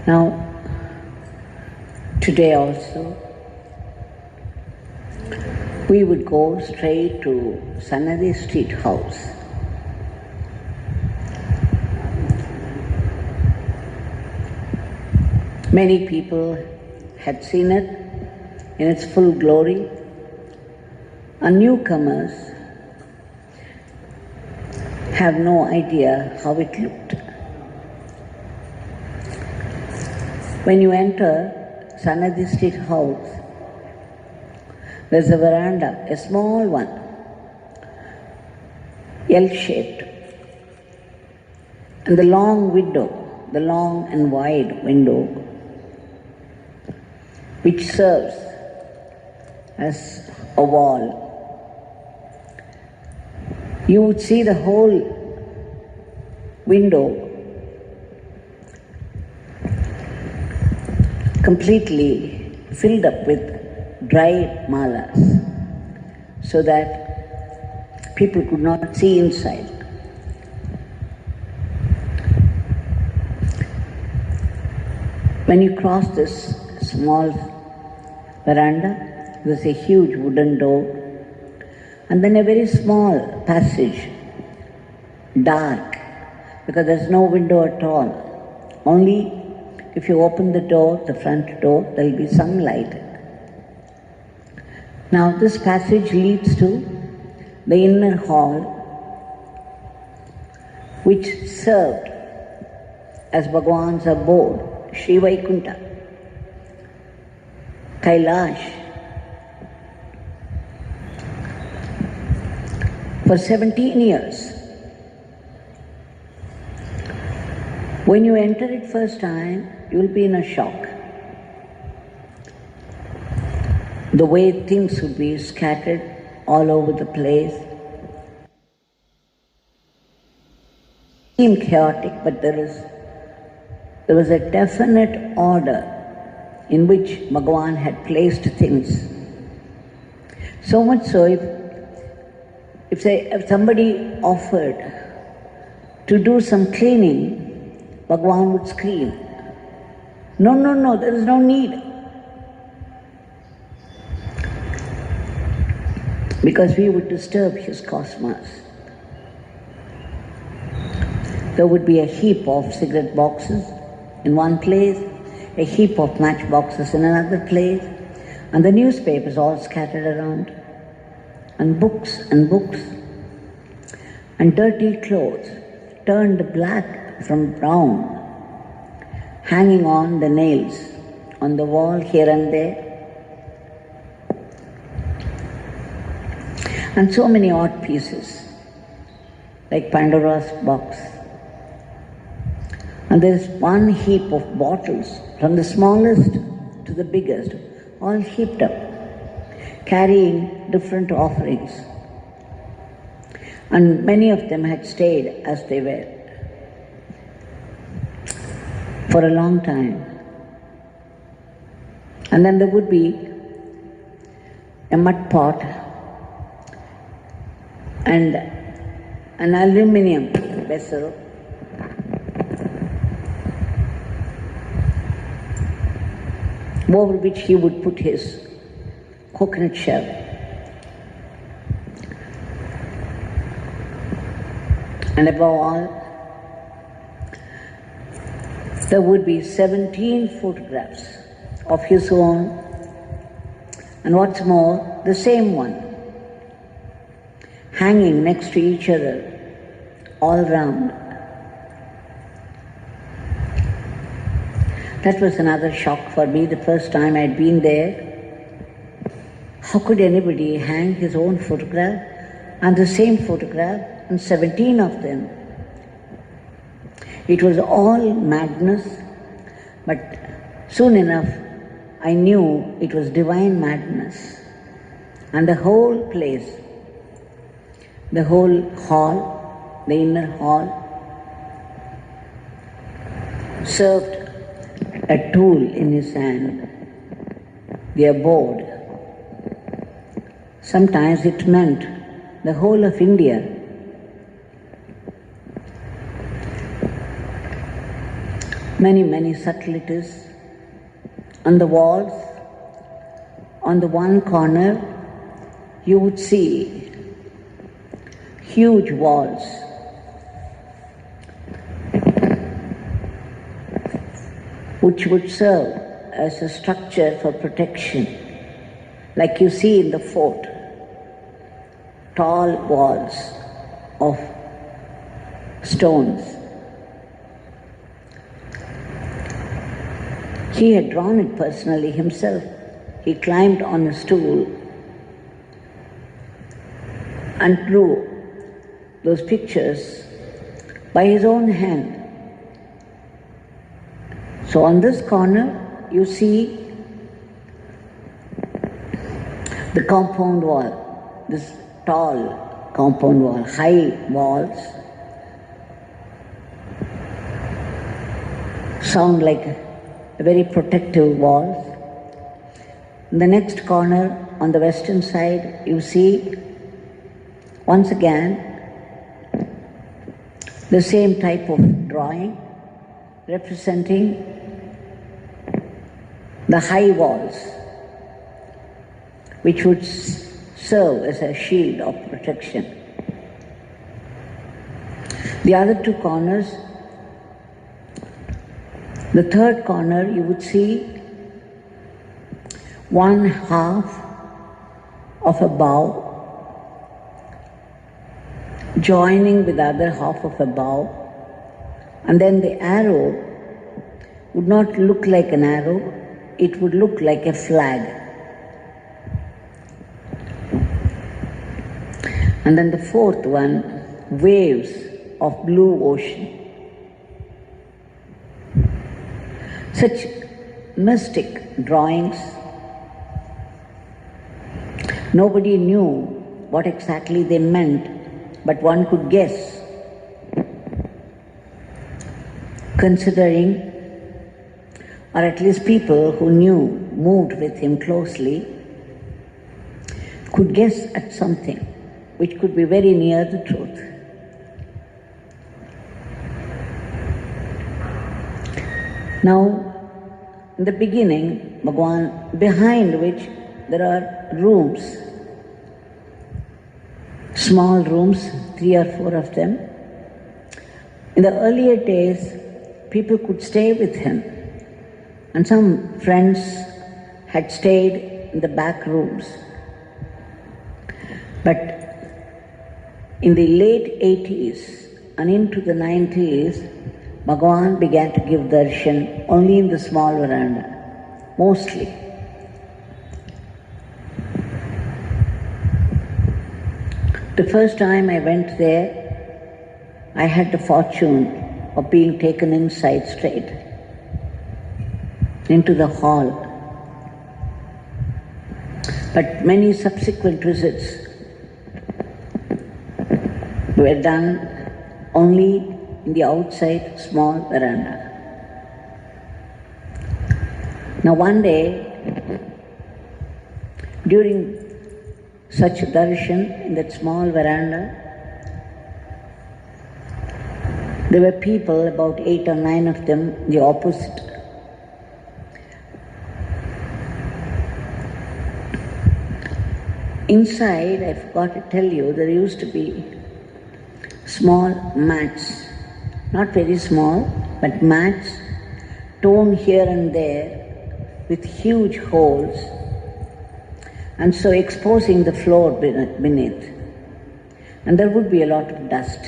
Now, today also, we would go straight to Sannadhi Street house. Many people had seen it in its full glory, and newcomers have no idea how it looked. When you enter Sannadhi Street house, there's a veranda, a small one, L-shaped, and the long window, the long and wide window, which serves as a wall. You would see the whole window completely filled up with dry malas, so that people could not see inside. When you cross this small veranda, there's a huge wooden door, and then a very small passage, dark, because there's no window at all. Only if you open the door, the front door, there'll be some light. Now this passage leads to the inner hall, which served as Bhagwan's abode, Sri Vaikunta, Kailash. For 17 years. When you enter it first time, you will be in a shock. The way things would be scattered all over the place. It seemed chaotic, but there was a definite order in which Bhagwan had placed things. So much so, if somebody offered to do some cleaning, Bhagwan would scream, no, there is no need. Because we would disturb his cosmos. There would be a heap of cigarette boxes in one place, a heap of matchboxes in another place, and the newspapers all scattered around, and books, and dirty clothes turned black from brown, hanging on the nails on the wall here and there. And so many odd pieces, like Pandora's box. And there's one heap of bottles, from the smallest to the biggest, all heaped up, carrying different offerings. And many of them had stayed as they were for a long time. And then there would be a mud pot and an aluminium vessel over which he would put his coconut shell. And above all, there would be 17 photographs of his own, and what's more, the same one, hanging next to each other all round. That was another shock for me the first time I'd been there. How could anybody hang his own photograph and the same photograph and 17 of them? It was all madness, but soon enough I knew it was divine madness. And the whole place, the whole hall, the inner hall, served a tool in his hand, the abode. Sometimes it meant the whole of India. many subtleties. On the walls, on the one corner, you would see huge walls which would serve as a structure for protection, like you see in the fort, tall walls of stones. He had drawn it personally himself. He climbed on a stool and drew those pictures by his own hand. So on this corner, you see the compound wall, this tall compound wall, high walls, sound like a very protective walls. In the next corner, on the western side, you see once again the same type of drawing representing the high walls, which would serve as a shield of protection. The other two corners, the third corner, you would see one half of a bow joining with the other half of a bow, and then the arrow would not look like an arrow, it would look like a flag. And then the fourth one, waves of blue ocean. Such mystic drawings. Nobody knew what exactly they meant, but one could guess, considering, or at least people who knew, moved with him closely, could guess at something which could be very near the truth. Now, in the beginning, Bhagwan, behind which there are rooms, small rooms, 3 or 4 of them. In the earlier days, people could stay with him, and some friends had stayed in the back rooms. But in the late 80s and into the 90s, Bhagwan began to give darshan only in the small veranda, mostly. The first time I went there, I had the fortune of being taken inside straight, into the hall. But many subsequent visits were done only in the outside small veranda. Now one day, during such darshan in that small veranda, there were people, about 8 or 9 of them, the opposite. Inside, I forgot to tell you, there used to be small mats, not very small, but mats torn here and there with huge holes, and so exposing the floor beneath. And there would be a lot of dust.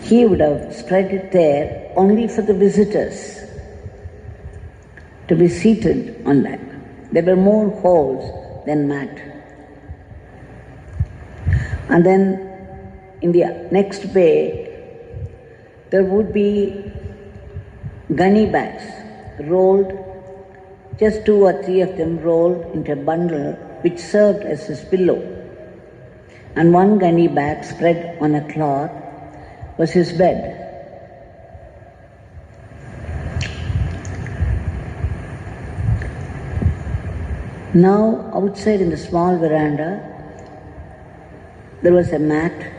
He would have spread it there only for the visitors to be seated on that. There were more holes than mat. And then in the next bay, there would be gunny bags rolled, just 2 or 3 of them rolled into a bundle which served as his pillow. And one gunny bag spread on a cloth was his bed. Now, outside in the small veranda, there was a mat.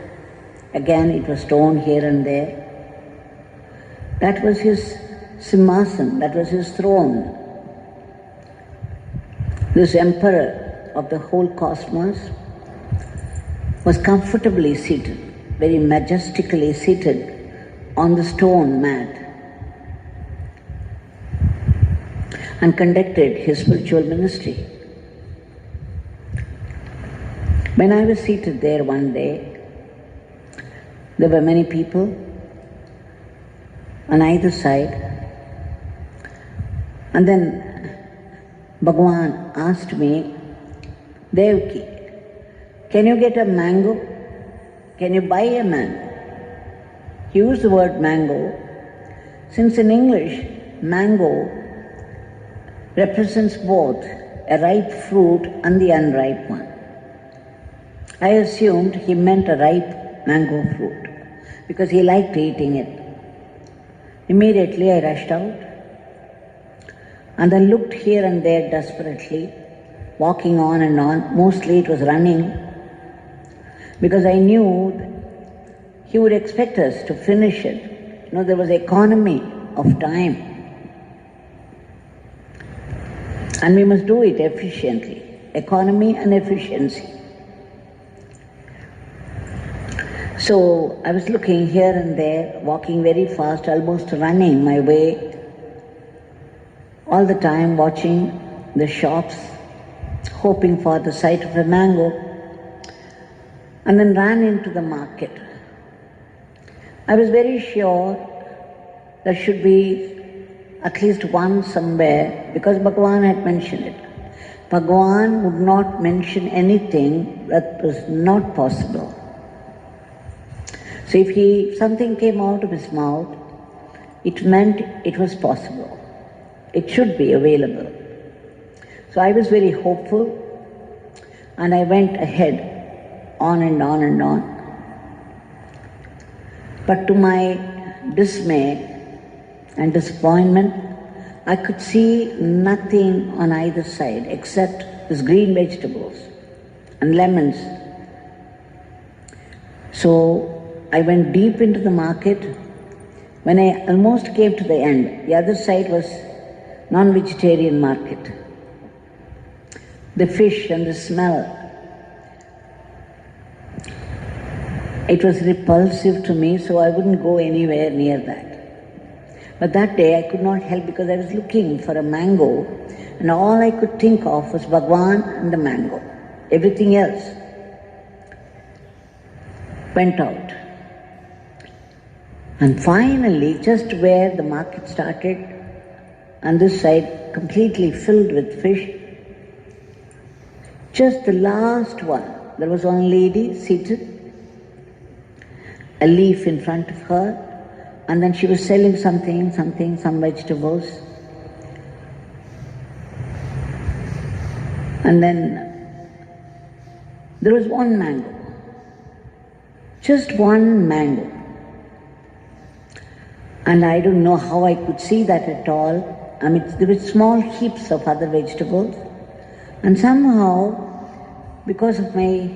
Again, it was torn here and there. That was his simhasan, that was his throne. This emperor of the whole cosmos was comfortably seated, very majestically seated on the stone mat, and conducted his spiritual ministry. When I was seated there one day, there were many people on either side, and then Bhagwan asked me, Devaki, can you get a mango? Can you buy a mango? He used the word mango, since in English, mango represents both a ripe fruit and the unripe one. I assumed he meant a ripe mango fruit because he liked eating it. Immediately I rushed out and then looked here and there desperately, walking on and on. Mostly it was running because I knew he would expect us to finish it. You know, there was economy of time and we must do it efficiently. Economy and efficiency. So I was looking here and there, walking very fast, almost running my way, all the time watching the shops, hoping for the sight of a mango, and then ran into the market. I was very sure there should be at least one somewhere, because Bhagwan had mentioned it. Bhagwan would not mention anything that was not possible. So if something came out of his mouth, it meant it was possible. It should be available. So I was very hopeful and I went ahead, on and on and on. But to my dismay and disappointment, I could see nothing on either side except these green vegetables and lemons. So I went deep into the market. When I almost came to the end, the other side was non-vegetarian market. The fish and the smell, it was repulsive to me, so I wouldn't go anywhere near that. But that day I could not help because I was looking for a mango and all I could think of was Bhagwan and the mango. Everything else went out. And finally, just where the market started, on this side completely filled with fish, just the last one, there was one lady seated, a leaf in front of her, and then she was selling some vegetables. And then there was one mango, just one mango. And I don't know how I could see that at all. I mean, there were small heaps of other vegetables. And somehow, because of my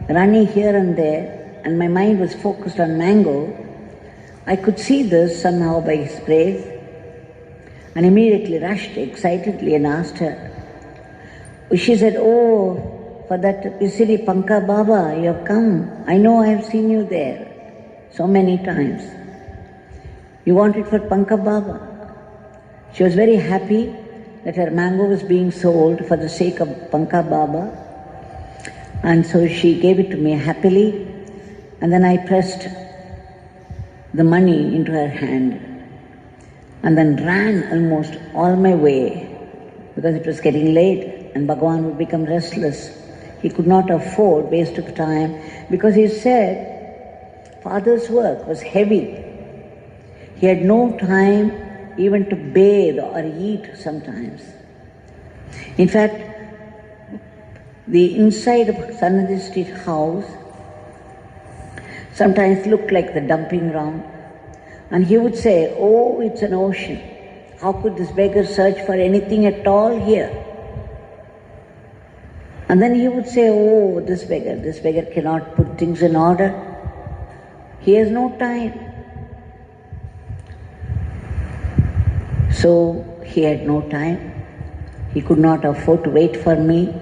running here and there, and my mind was focused on mango, I could see this somehow by his grace, and immediately rushed excitedly and asked her. She said, "Oh, for that Pisili Panka Baba, you have come. I know I have seen you there so many times. You want it for Panka Baba?" She was very happy that her mango was being sold for the sake of Panka Baba, and so she gave it to me happily, and then I pressed the money into her hand and then ran almost all my way because it was getting late and Bhagwan would become restless. He could not afford waste of time because he said Father's work was heavy. He had no time even to bathe or eat sometimes. In fact, the inside of Sannadhi Street house sometimes looked like the dumping ground. And he would say, "Oh, it's an ocean. How could this beggar search for anything at all here?" And then he would say, "Oh, this beggar cannot put things in order. He has no time." So he had no time. He could not afford to wait for me.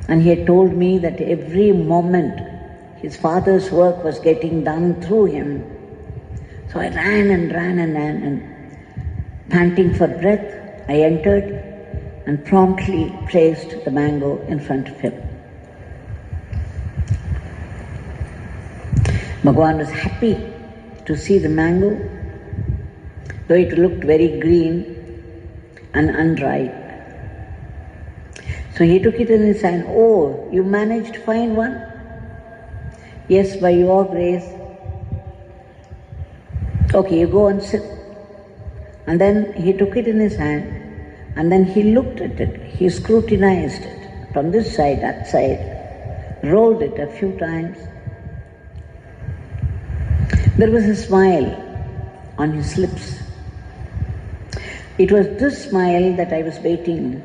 And he had told me that every moment his father's work was getting done through him. So I ran, and panting for breath, I entered and promptly placed the mango in front of him. Bhagwan was happy to see the mango, though it looked very green and unripe. So he took it in his hand. Oh, you managed to find one? Yes, by your grace. Okay, you go and sit. And then he took it in his hand, and then he looked at it. He scrutinized it from this side, that side, rolled it a few times. There was a smile on his lips. It was this smile that I was waiting,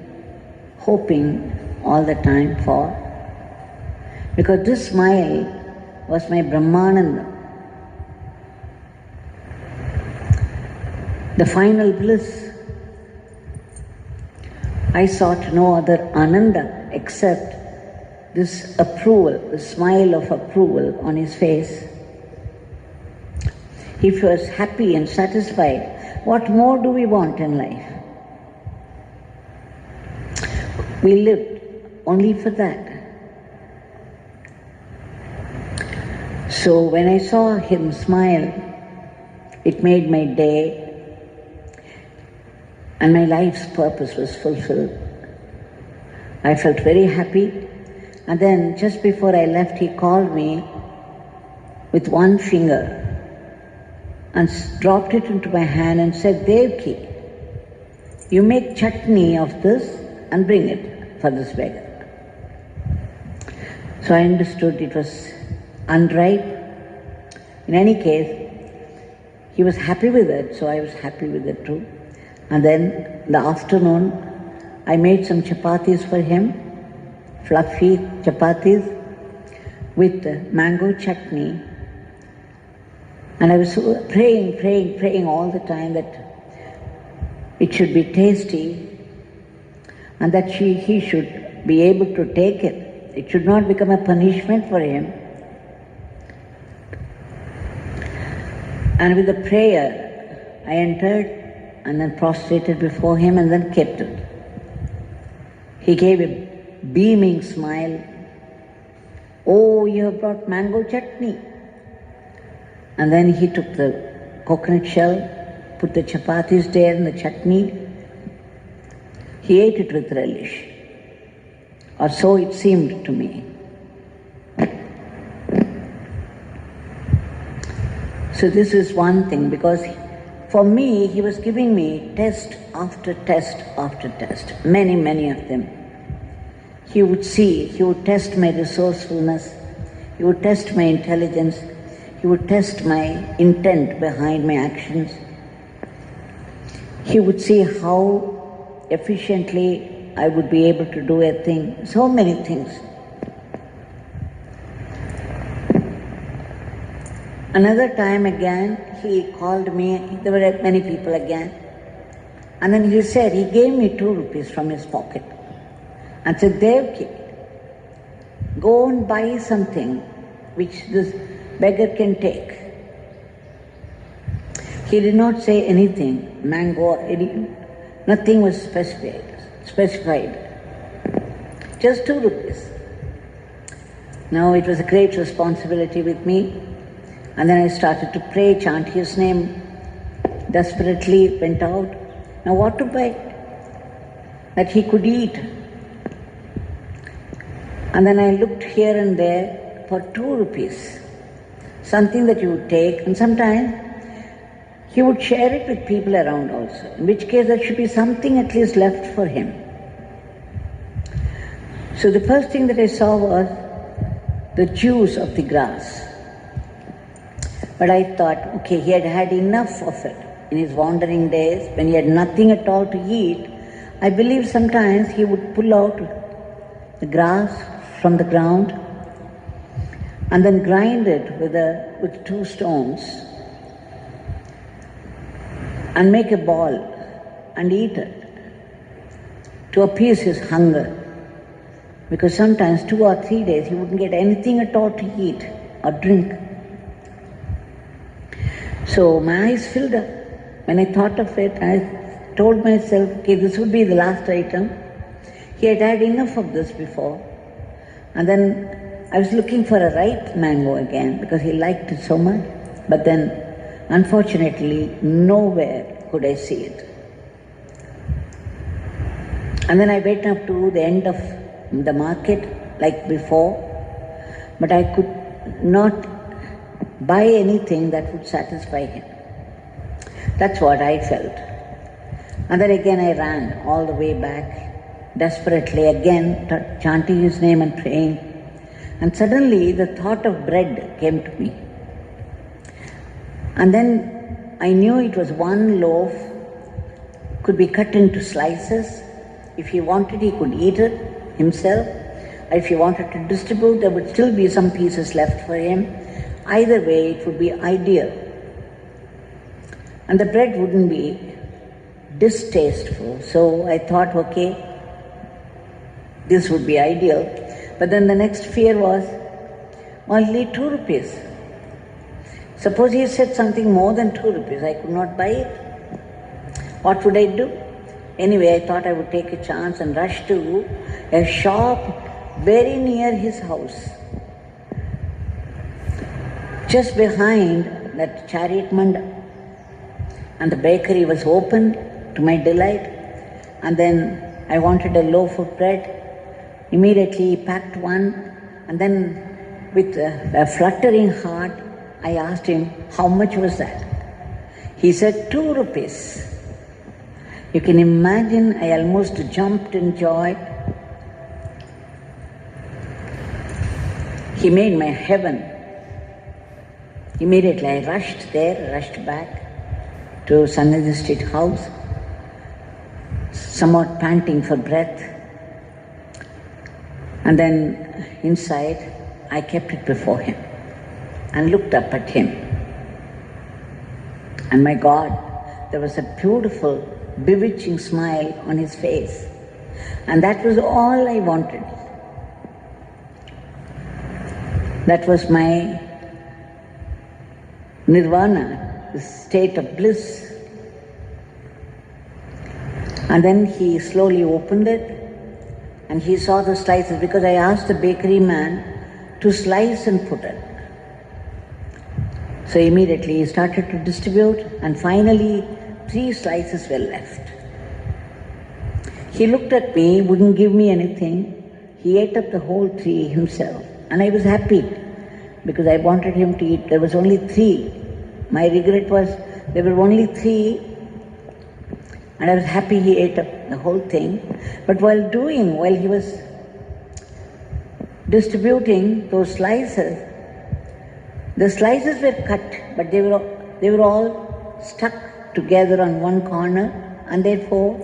hoping all the time for, because this smile was my Brahmananda, the final bliss. I sought no other Ananda except this approval, the smile of approval on his face. If he was happy and satisfied, what more do we want in life? We lived only for that. So when I saw him smile, it made my day, and my life's purpose was fulfilled. I felt very happy, and then just before I left, he called me with one finger and dropped it into my hand and said, Devaki, you make chutney of this and bring it for this beggar. So I understood it was unripe. In any case, he was happy with it, so I was happy with it too. And then in the afternoon, I made some chapatis for him, fluffy chapatis with mango chutney. And I was praying all the time that it should be tasty and that he should be able to take it. It should not become a punishment for him. And with the prayer, I entered and then prostrated before him and then kept it. He gave a beaming smile. Oh, you have brought mango chutney. And then he took the coconut shell, put the chapatis there and the chutney. He ate it with relish, or so it seemed to me. So this is one thing, because for me, he was giving me test after test after test, many of them. He would test my resourcefulness, he would test my intelligence, he would test my intent behind my actions. He would see how efficiently I would be able to do a thing, so many things. Another time again, he called me, there were many people again, and then he said, he gave me 2 rupees from his pocket and said, Devaki, go and buy something which this beggar can take. He did not say anything, mango, nothing was specified. Just 2 rupees. Now it was a great responsibility with me. And then I started to pray, chant his name, desperately went out. Now what to buy? That he could eat. And then I looked here and there for 2 rupees, something that he would take, and sometimes he would share it with people around also, in which case there should be something at least left for him. So the first thing that I saw was the juice of the grass. But I thought, okay, he had had enough of it in his wandering days, when he had nothing at all to eat. I believe sometimes he would pull out the grass from the ground and then grind it with 2 stones and make a ball and eat it to appease his hunger. Because sometimes 2 or 3 days he wouldn't get anything at all to eat or drink. So my eyes filled up. When I thought of it, I told myself, okay, this would be the last item. He had had enough of this before. And then I was looking for a ripe mango again because he liked it so much. But then, unfortunately, nowhere could I see it. And then I went up to the end of the market like before, but I could not buy anything that would satisfy him. That's what I felt. And then again I ran all the way back, desperately again chanting his name and praying. And suddenly the thought of bread came to me. And then I knew it was one loaf, could be cut into slices. If he wanted, he could eat it himself. If he wanted to distribute, there would still be some pieces left for him. Either way, it would be ideal. And the bread wouldn't be distasteful. So I thought, okay, this would be ideal. But then the next fear was, only 2 rupees. Suppose he said something more than 2 rupees, I could not buy it. What would I do? Anyway, I thought I would take a chance and rush to a shop very near his house. Just behind that chariot mandap. And the bakery was open to my delight. And then I wanted a loaf of bread. Immediately packed one, and then with a fluttering heart, I asked him, how much was that? He said, 2 rupees. You can imagine, I almost jumped in joy. He made my heaven. Immediately I rushed back to Sannadhi Street house, somewhat panting for breath. And then inside, I kept it before him and looked up at him. And my God, there was a beautiful, bewitching smile on his face. And that was all I wanted. That was my nirvana, the state of bliss. And then he slowly opened it and he saw the slices, because I asked the bakery man to slice and put it. So immediately he started to distribute, and finally 3 slices were left. He looked at me, wouldn't give me anything. He ate up the whole 3 himself. And I was happy because I wanted him to eat. There was only 3. My regret was there were only 3, and I was happy he ate up the whole thing. But while he was distributing those slices, the slices were cut, but they were all stuck together on one corner, and therefore,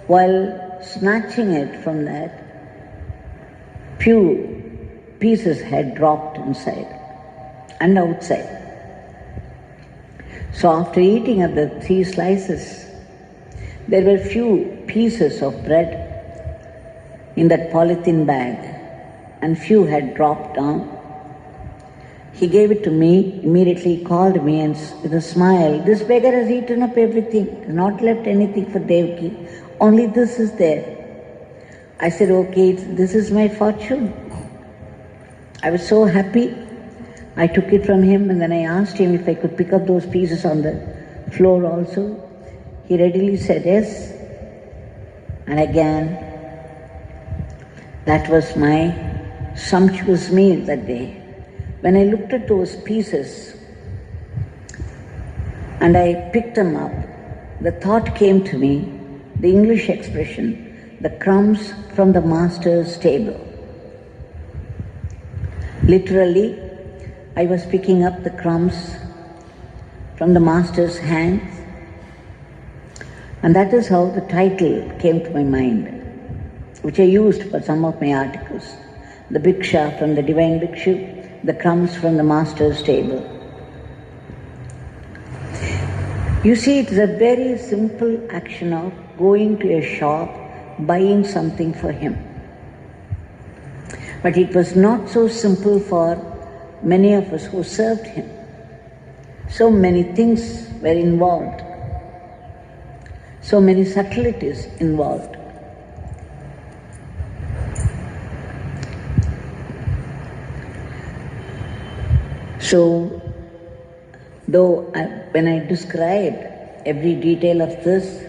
while snatching it from that, few pieces had dropped inside and outside. So after eating of the 3 slices, there were few pieces of bread in that polythene bag, and few had dropped down. He gave it to me, immediately called me, and with a smile, this beggar has eaten up everything, not left anything for Devaki, only this is there. I said, okay, this is my fortune. I was so happy. I took it from him, and then I asked him if I could pick up those pieces on the floor also. He readily said yes. And again, that was my sumptuous meal that day. When I looked at those pieces and I picked them up, the thought came to me, the English expression, the crumbs from the master's table. Literally, I was picking up the crumbs from the master's hands, and that is how the title came to my mind, which I used for some of my articles. The Bhiksha from the Divine Bhikshu, the crumbs from the master's table. You see, it's a very simple action of going to a shop, buying something for him. But it was not so simple for many of us who served him. So many things were involved, so many subtleties involved. So, when I described every detail of this,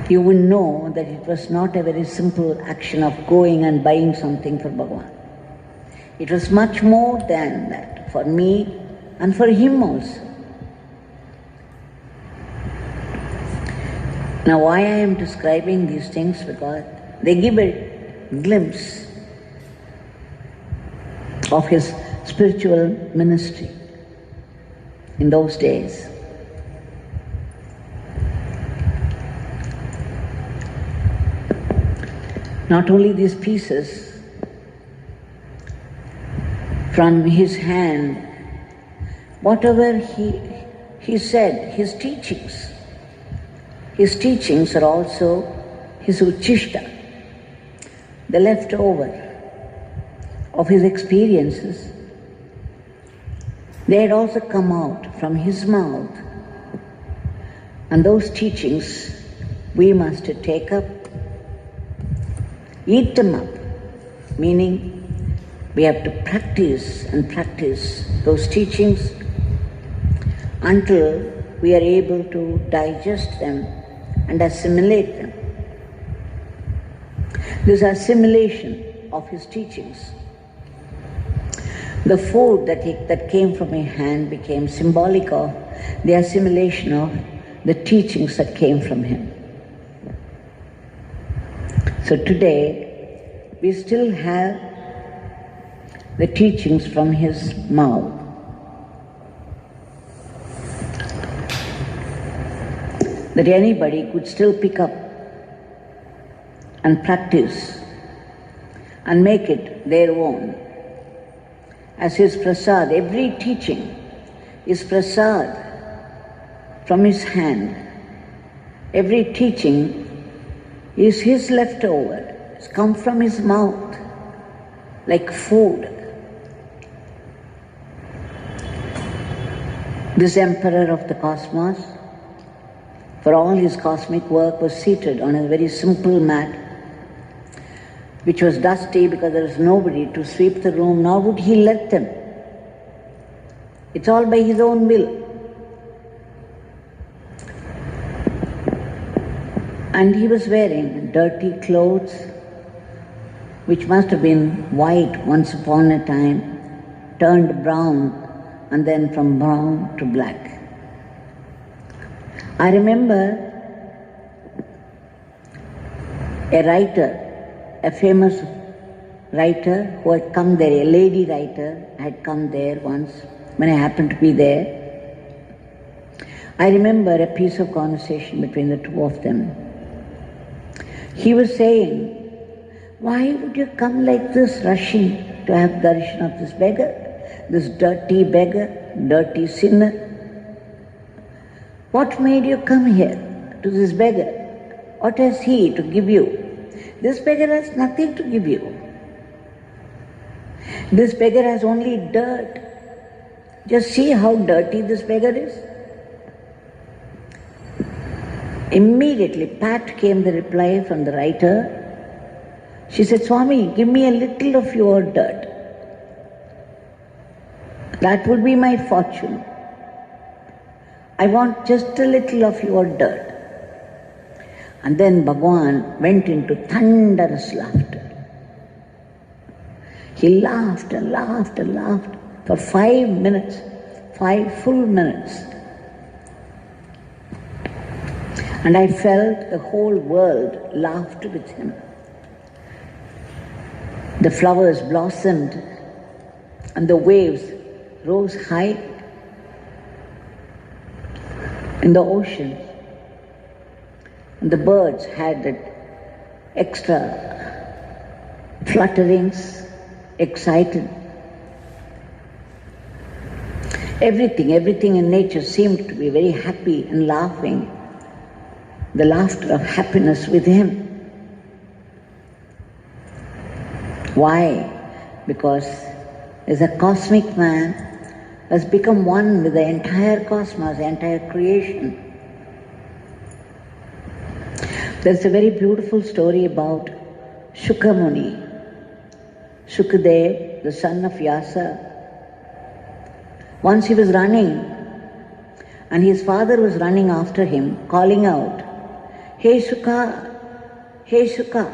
you will know that it was not a very simple action of going and buying something for Bhagwan. It was much more than that, for me and for him also. Now why I am describing these things? Because they give a glimpse of his spiritual ministry in those days. Not only these pieces from his hand, whatever he said, his teachings are also his uchishta, the leftover of his experiences. They had also come out from his mouth, and those teachings we must take up, eat them up, meaning we have to practice and practice those teachings until we are able to digest them and assimilate them. This assimilation of his teachings, the food that came from his hand became symbolic of the assimilation of the teachings that came from him. So today, we still have the teachings from his mouth. That anybody could still pick up and practice and make it their own. As his prasad, every teaching is prasad from his hand. Every teaching is his leftover. It's come from his mouth like food. This emperor of the cosmos, for all his cosmic work, was seated on a very simple mat, which was dusty because there was nobody to sweep the room, nor would he let them. It's all by his own will. And he was wearing dirty clothes, which must have been white once upon a time, turned brown, and then from brown to black. I remember a writer, a famous writer who had come there, a lady writer had come there once when I happened to be there. I remember a piece of conversation between the two of them. He was saying, "Why would you come like this, rushing to have darshan of this beggar, this dirty beggar, dirty sinner? What made you come here to this beggar? What has he to give you? This beggar has nothing to give you. This beggar has only dirt. Just see how dirty this beggar is." Immediately, pat came the reply from the writer. She said, "Swami, give me a little of your dirt. That would be my fortune. I want just a little of your dirt." And then Bhagwan went into thunderous laughter. He laughed and laughed and laughed for 5 minutes, 5 full minutes. And I felt the whole world laughed with him. The flowers blossomed and the waves rose high in the ocean. And the birds had that extra flutterings, excited. Everything in nature seemed to be very happy and laughing, the laughter of happiness with him. Why? Because as a cosmic man has become one with the entire cosmos, the entire creation. There's a very beautiful story about Shukamuni, Shukadev, the son of Vyasa. Once he was running, and his father was running after him, calling out, "Hey Shuka, hey Shuka."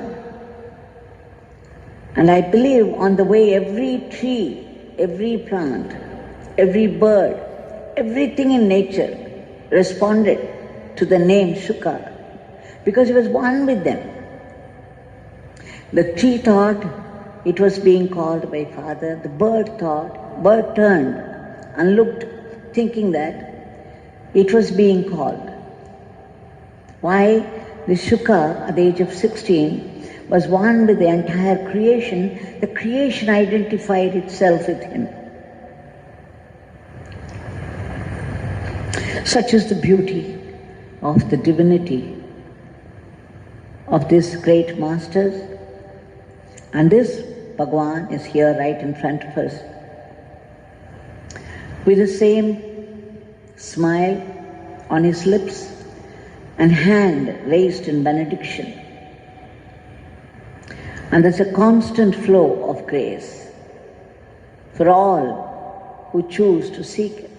And I believe on the way every tree, every plant, every bird, everything in nature responded to the name Shuka, because he was one with them. The tree thought it was being called by father, the bird turned and looked, thinking that it was being called. Why? The Shuka, at the age of 16, was one with the entire creation. The creation identified itself with him. Such is the beauty of the divinity of these great masters. And this Bhagwan is here right in front of us, with the same smile on his lips and hand raised in benediction. And there's a constant flow of grace for all who choose to seek it.